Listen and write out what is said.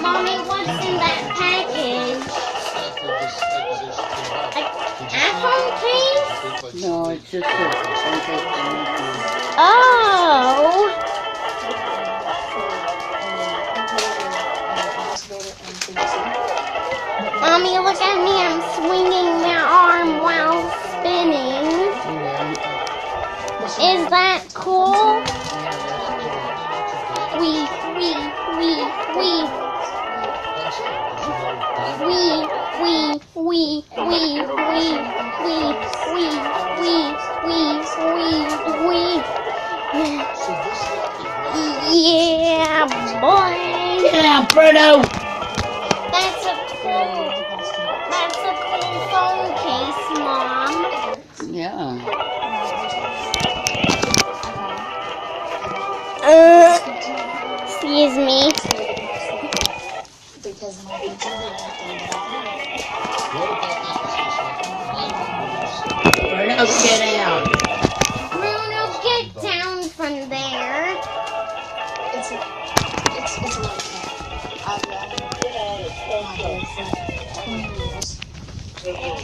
Mommy, what's in that package? iPhone case? No, it's just a phone case. Oh. Mommy, look at me. I'm swinging my arm while spinning. Is that cool? Wee. Yeah, boy. Yeah, Bruno. That's a cool phone case, Mom. Yeah. Excuse me. Bruno, get out. Bruno, get down from there. It's a lot of fun. I've 20 years.